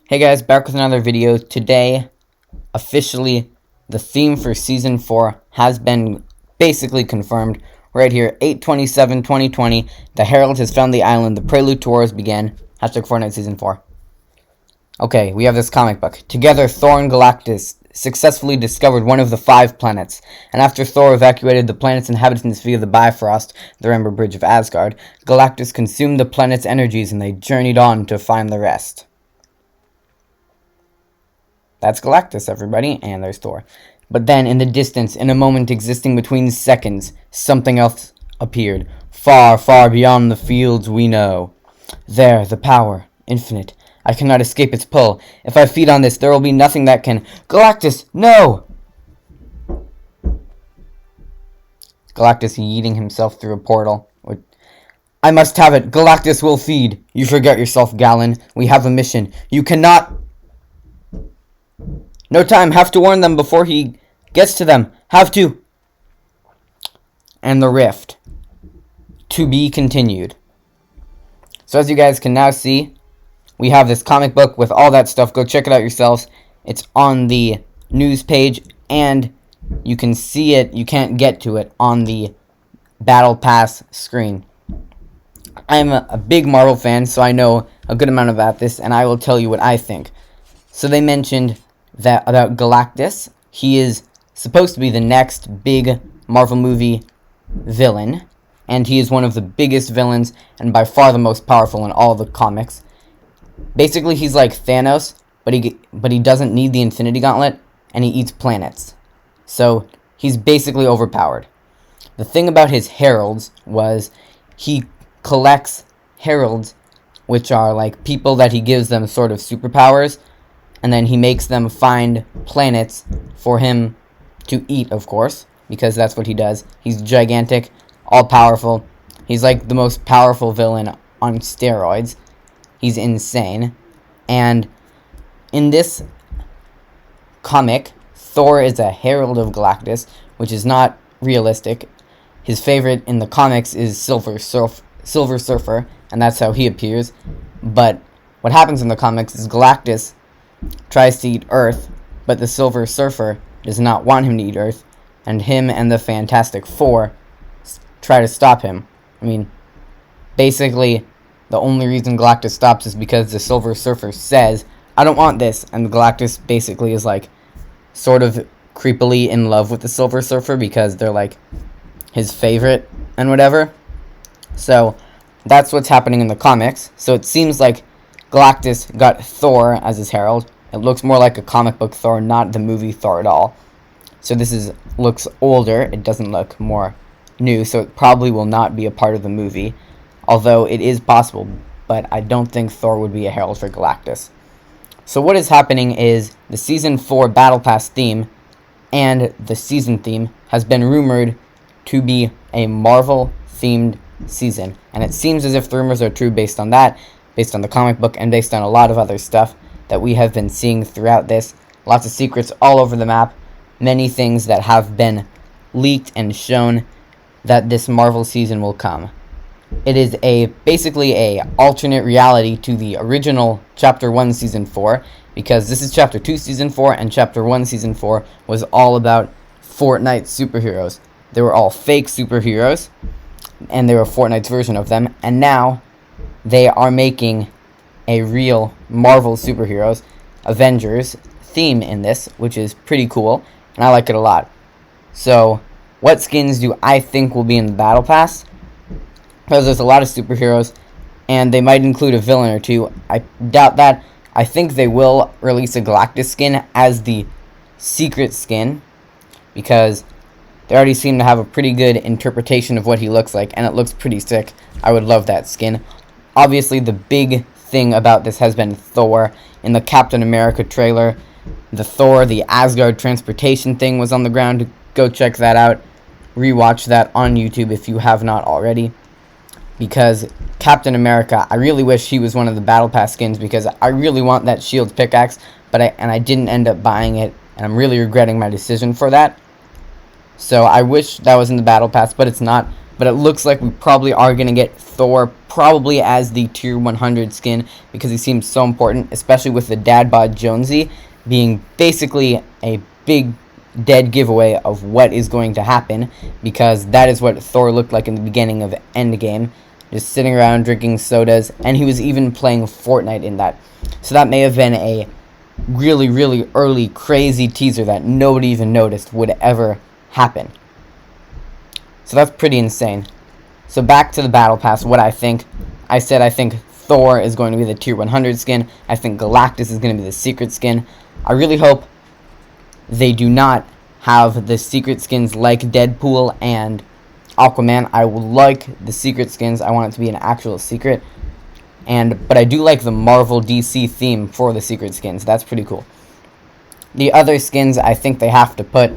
Hey guys, back with another video. Today, officially, the theme for Season 4 has been basically confirmed. Right here, 8/27/2020, the Herald has found the island, the Prelude to Wars began. Hashtag Fortnite Season 4. Okay, we have this comic book. Together, Thor and Galactus successfully discovered one of the 5 planets, and after Thor evacuated the planet's inhabitants via the Bifrost, the Rainbow Bridge of Asgard, Galactus consumed the planet's energies and they journeyed on to find the rest. That's Galactus, everybody, and there's Thor. But then, in the distance, in a moment existing between seconds, something else appeared. Far, far beyond the fields we know. There, the power, infinite. I cannot escape its pull. If I feed on this, there will be nothing that can... Galactus, no! Galactus yeeting himself through a portal. I must have it. Galactus will feed. You forget yourself, Galen. We have a mission. You cannot... No time, have to warn them before he gets to them. Have to. And the rift. To be continued. So as you guys can now see, we have this comic book with all that stuff. Go check it out yourselves. It's on the news page, and you can see it, you can't get to it, on the Battle Pass screen. I'm a big Marvel fan, so I know a good amount about this, and I will tell you what I think. So they mentioned that about Galactus. He is supposed to be the next big Marvel movie villain, and he is one of the biggest villains and by far the most powerful in all of the comics. Basically, he's like Thanos, but he doesn't need the Infinity Gauntlet, and he eats planets. So he's basically overpowered. The thing about his heralds was he collects heralds, which are like people that he gives them sort of superpowers, and then he makes them find planets for him to eat, of course, because that's what he does. He's gigantic, all-powerful. He's like the most powerful villain on steroids. He's insane. And in this comic, Thor is a herald of Galactus, which is not realistic. His favorite in the comics is Silver Surfer, and that's how he appears. But what happens in the comics is Galactus tries to eat Earth, but the Silver Surfer does not want him to eat Earth, and him and the Fantastic Four try to stop him. I mean, basically, the only reason Galactus stops is because the Silver Surfer says, I don't want this, and Galactus basically is like, sort of creepily in love with the Silver Surfer because they're like his favorite and whatever. So, that's what's happening in the comics. So it seems like Galactus got Thor as his herald. It looks more like a comic book Thor, not the movie Thor at all. So this looks older. It doesn't look more new, so it probably will not be a part of the movie. Although it is possible, but I don't think Thor would be a herald for Galactus. So what is happening is the Season 4 Battle Pass theme and the season theme has been rumored to be a Marvel-themed season. And it seems as if the rumors are true based on that, based on the comic book, and based on a lot of other stuff that we have been seeing throughout this. Lots of secrets all over the map. Many things that have been leaked and shown that this Marvel season will come. It is basically a alternate reality to the original Chapter 1 Season 4, because this is Chapter 2 Season 4, and Chapter 1 Season 4 was all about Fortnite superheroes. They were all fake superheroes, and they were Fortnite's version of them, and now they are making a real Marvel superheroes, Avengers theme in this, which is pretty cool, and I like it a lot. So, what skins do I think will be in the Battle Pass? Because there's a lot of superheroes, and they might include a villain or two. I doubt that. I think they will release a Galactus skin as the secret skin, because they already seem to have a pretty good interpretation of what he looks like, and it looks pretty sick. I would love that skin. Obviously, the big thing about this has been Thor. In the Captain America trailer, the Asgard transportation thing was on the ground. Go check that out. Rewatch that on YouTube if you have not already. Because Captain America, I really wish he was one of the Battle Pass skins, because I really want that shield pickaxe, but I didn't end up buying it, and I'm really regretting my decision for that. So I wish that was in the Battle Pass, but it's not. but it looks like we probably are going to get Thor probably as the tier 100 skin because he seems so important, especially with the Dad Bod Jonesy being basically a big dead giveaway of what is going to happen, because that is what Thor looked like in the beginning of Endgame, just sitting around drinking sodas, and he was even playing Fortnite in that. So that may have been a really, really early crazy teaser that nobody even noticed would ever happen. So that's pretty insane. So back to the Battle Pass, what I think. I said I think Thor is going to be the tier 100 skin. I think Galactus is going to be the secret skin. I really hope they do not have the secret skins like Deadpool and Aquaman. I would like the secret skins. I want it to be an actual secret. But I do like the Marvel DC theme for the secret skins. That's pretty cool. The other skins I think they have to put,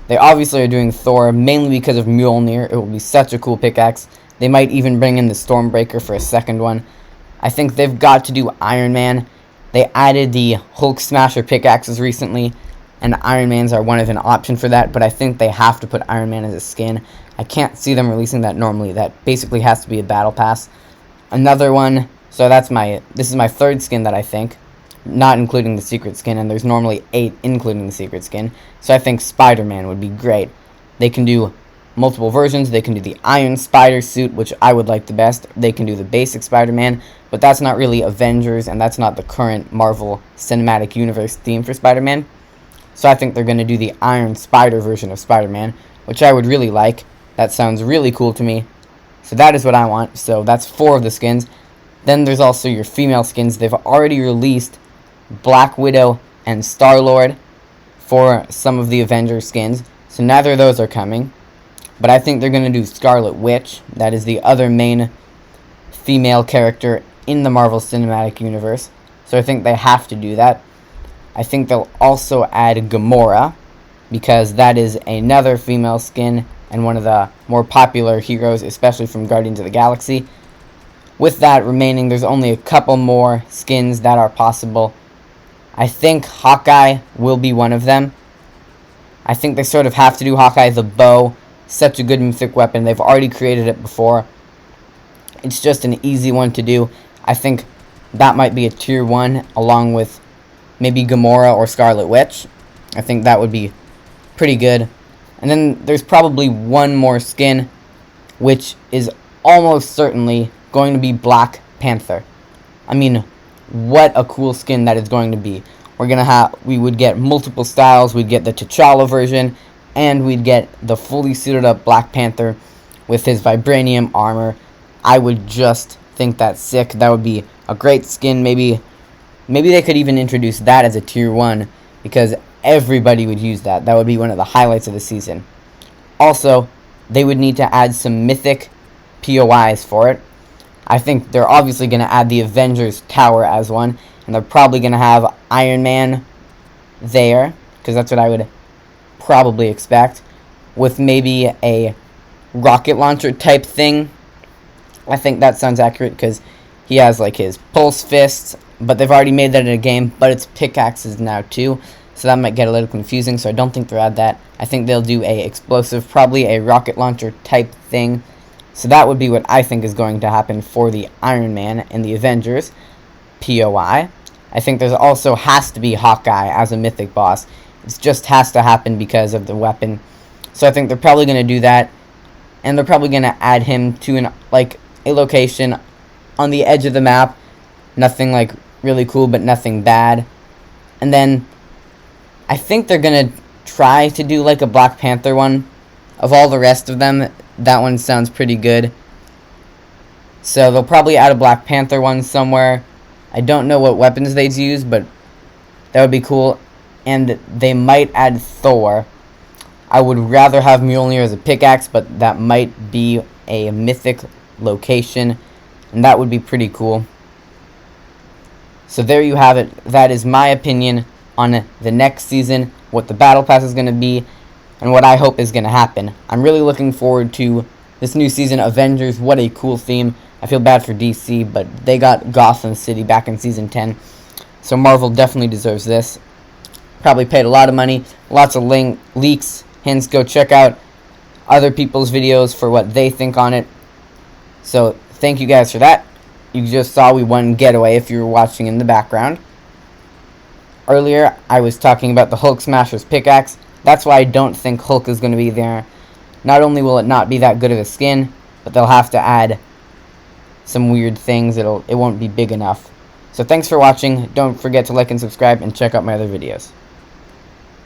they obviously are doing Thor mainly because of Mjolnir. It will be such a cool pickaxe. They might even bring in the Stormbreaker for a second one. I think they've got to do Iron Man. They added the Hulk Smasher pickaxes recently, and Iron Mans are one of an option for that, but I think they have to put Iron Man as a skin. I can't see them releasing that normally. That basically has to be a battle pass. Another one, so this is my third skin that I think, not including the secret skin, and there's normally 8 including the secret skin, so I think Spider-Man would be great. They can do multiple versions. They can do the Iron Spider suit, which I would like the best. They can do the basic Spider-Man, but that's not really Avengers, and that's not the current Marvel Cinematic Universe theme for Spider-Man. So I think they're going to do the Iron Spider version of Spider-Man, which I would really like. That sounds really cool to me. So that is what I want. So that's 4 of the skins. Then there's also your female skins. They've already released Black Widow and Star-Lord for some of the Avengers skins. So neither of those are coming. But I think they're going to do Scarlet Witch. That is the other main female character in the Marvel Cinematic Universe. So I think they have to do that. I think they'll also add Gamora, because that is another female skin and one of the more popular heroes, especially from Guardians of the Galaxy. With that remaining, there's only a couple more skins that are possible. I think Hawkeye will be one of them. I think they sort of have to do Hawkeye. The bow, such a good mythic weapon. They've already created it before. It's just an easy one to do. I think that might be a tier 1 along with maybe Gamora or Scarlet Witch. I think that would be pretty good. And then there's probably one more skin, which is almost certainly going to be Black Panther. I mean, what a cool skin that is going to be. We would get multiple styles. We'd get the T'Challa version, and we'd get the fully suited up Black Panther with his vibranium armor. I would just think that's sick. That would be a great skin. Maybe they could even introduce that as a tier 1, because everybody would use that. That would be one of the highlights of the season. Also, they would need to add some mythic POIs for it. I think they're obviously going to add the Avengers Tower as one, and they're probably going to have Iron Man there, because that's what I would probably expect, with maybe a rocket launcher type thing. I think that sounds accurate, because he has like his pulse fists, but they've already made that in a game, but it's pickaxes now too, so that might get a little confusing, so I don't think they'll add that. I think they'll do a explosive, probably a rocket launcher type thing. So that would be what I think is going to happen for the Iron Man and the Avengers POI. I think there's also has to be Hawkeye as a mythic boss. It just has to happen because of the weapon. So I think they're probably going to do that, and they're probably going to add him to a location on the edge of the map. Nothing like really cool, but nothing bad. And then I think they're going to try to do like a Black Panther one. Of all the rest of them, that one sounds pretty good. So they'll probably add a Black Panther one somewhere. I don't know what weapons they'd use, but that would be cool. And they might add Thor. I would rather have Mjolnir as a pickaxe, but that might be a mythic location, and that would be pretty cool. So there you have it. That is my opinion on the next season, what the Battle Pass is going to be, and what I hope is going to happen. I'm really looking forward to this new season, Avengers. What a cool theme. I feel bad for DC, but they got Gotham City back in Season 10. So Marvel definitely deserves this. Probably paid a lot of money. Lots of leaks. Hence, go check out other people's videos for what they think on it. So thank you guys for that. You just saw we won Getaway if you were watching in the background. Earlier, I was talking about the Hulk Smasher's pickaxe. That's why I don't think Hulk is going to be there. Not only will it not be that good of a skin, but they'll have to add some weird things. It won't be big enough. So thanks for watching. Don't forget to like and subscribe and check out my other videos.